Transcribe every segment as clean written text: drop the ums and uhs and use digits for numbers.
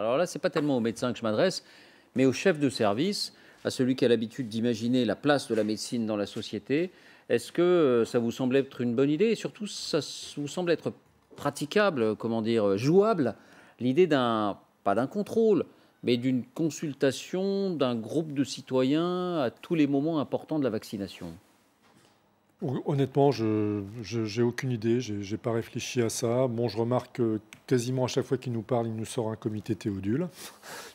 Alors là, ce n'est pas tellement au médecin que je m'adresse, mais au chef de service, à celui qui a l'habitude d'imaginer la place de la médecine dans la société. Est-ce que ça vous semble être une bonne idée et surtout, ça vous semble être praticable, comment dire, jouable, l'idée pas d'un contrôle, mais d'une consultation d'un groupe de citoyens à tous les moments importants de la vaccination? Honnêtement, je n'ai aucune idée, j'ai pas réfléchi à ça. Bon, je remarque que quasiment à chaque fois qu'il nous parle, il nous sort un comité Théodule.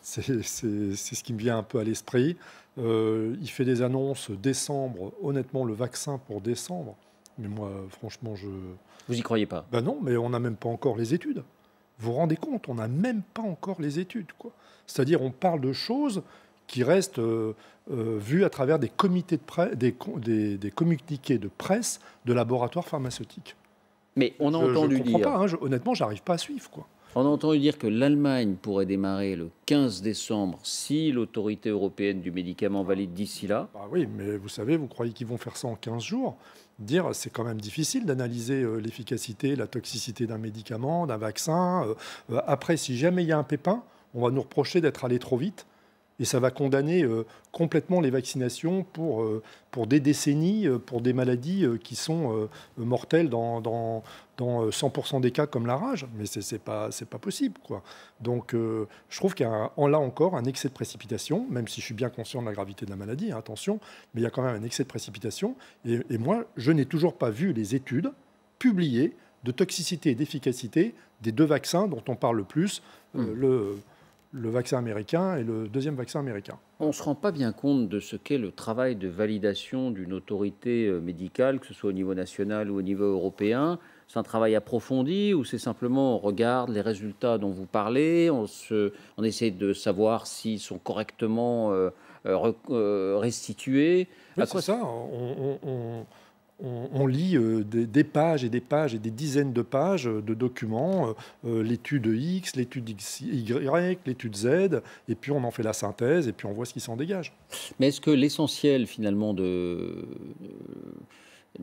C'est ce qui me vient un peu à l'esprit. Il fait des annonces décembre, honnêtement, le vaccin pour décembre. Mais moi, franchement, Vous y croyez pas? Ben non, mais on n'a même pas encore les études. Vous vous rendez compte, on n'a même pas encore les études, quoi. C'est-à-dire, on parle de choses qui restent vues à travers des comités de presse, des communiqués de presse de laboratoires pharmaceutiques. Mais on a Je entendu comprends dire, pas, hein, honnêtement, j'arrive pas à suivre, quoi. on a entendu dire que l'Allemagne pourrait démarrer le 15 décembre si l'autorité européenne du médicament valide d'ici là. Bah oui, mais vous savez, vous croyez qu'ils vont faire ça en 15 jours? Dire, c'est quand même difficile d'analyser l'efficacité, la toxicité d'un médicament, d'un vaccin. Après, si jamais il y a un pépin, on va nous reprocher d'être allé trop vite. Et ça va condamner complètement les vaccinations pour des décennies, pour des maladies qui sont mortelles dans 100% des cas comme la rage. Mais c'est pas possible, quoi. Donc je trouve qu'il y a là encore un excès de précipitation, même si je suis bien conscient de la gravité de la maladie, hein, attention, mais il y a quand même un excès de précipitation. Et moi, je n'ai toujours pas vu les études publiées de toxicité et d'efficacité des deux vaccins dont on parle le plus, le vaccin américain et le deuxième vaccin américain. On ne se rend pas bien compte de ce qu'est le travail de validation d'une autorité médicale, que ce soit au niveau national ou au niveau européen. C'est un travail approfondi ou c'est simplement on regarde les résultats dont vous parlez, on essaie de savoir s'ils sont correctement restitués. Oui, À c'est quoi ça. On lit des pages et des pages et des dizaines de pages de documents, l'étude X, l'étude Y, l'étude Z, et puis on en fait la synthèse et puis on voit ce qui s'en dégage. Mais est-ce que l'essentiel finalement de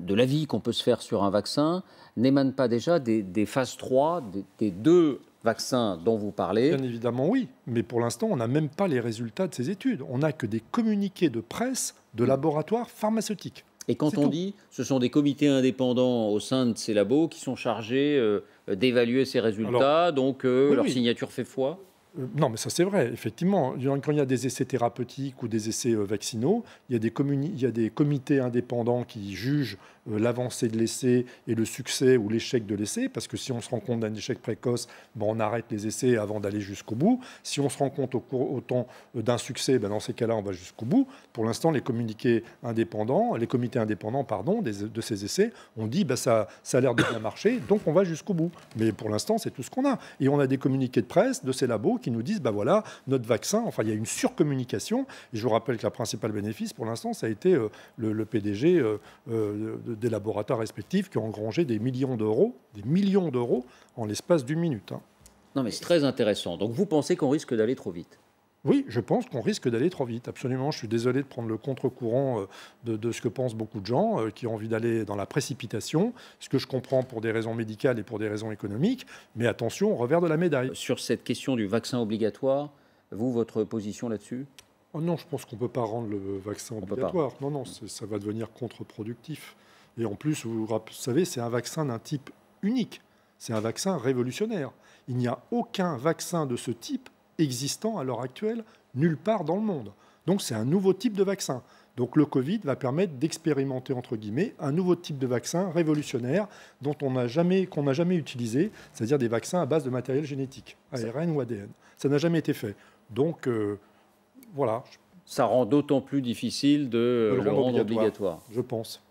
l'avis qu'on peut se faire sur un vaccin n'émane pas déjà des phases 3, des deux vaccins dont vous parlez? Bien évidemment, oui, mais pour l'instant, on n'a même pas les résultats de ces études. On n'a que des communiqués de presse de laboratoires pharmaceutiques. Et quand on dit, ce sont des comités indépendants au sein de ces labos qui sont chargés d'évaluer ces résultats, Alors, donc oui, leur oui. signature fait foi? Non, mais ça c'est vrai, effectivement. Quand il y a des essais thérapeutiques ou des essais vaccinaux, il y a des comités indépendants qui jugent l'avancée de l'essai et le succès ou l'échec de l'essai, parce que si on se rend compte d'un échec précoce, ben, on arrête les essais avant d'aller jusqu'au bout. Si on se rend compte au temps d'un succès, ben, dans ces cas-là, on va jusqu'au bout. Pour l'instant, les comités indépendants, de ces essais, on dit ben, ça a l'air de bien marcher, donc on va jusqu'au bout. Mais pour l'instant, c'est tout ce qu'on a. Et on a des communiqués de presse de ces labos qui nous disent, ben voilà, notre vaccin, enfin, il y a une surcommunication. Et je vous rappelle que la principale bénéfice, pour l'instant, ça a été le PDG des laboratoires respectifs qui ont engrangé des millions d'euros en l'espace d'une minute. Hein. Non, mais c'est très intéressant. Donc vous pensez qu'on risque d'aller trop vite? Oui, je pense qu'on risque d'aller trop vite, absolument. Je suis désolé de prendre le contre-courant de ce que pensent beaucoup de gens qui ont envie d'aller dans la précipitation, ce que je comprends pour des raisons médicales et pour des raisons économiques, mais attention, au revers de la médaille. Sur cette question du vaccin obligatoire, vous, votre position là-dessus? Oh non, je pense qu'on ne peut pas rendre le vaccin obligatoire. Non, non, ça va devenir contre-productif. Et en plus, vous savez, c'est un vaccin d'un type unique. C'est un vaccin révolutionnaire. Il n'y a aucun vaccin de ce type existant à l'heure actuelle nulle part dans le monde. Donc c'est un nouveau type de vaccin. Donc le Covid va permettre d'expérimenter, entre guillemets, un nouveau type de vaccin révolutionnaire qu'on n'a jamais utilisé, c'est-à-dire des vaccins à base de matériel génétique, ARN ou ADN. Ça n'a jamais été fait. Donc voilà. Ça rend d'autant plus difficile de le rendre obligatoire. Je pense.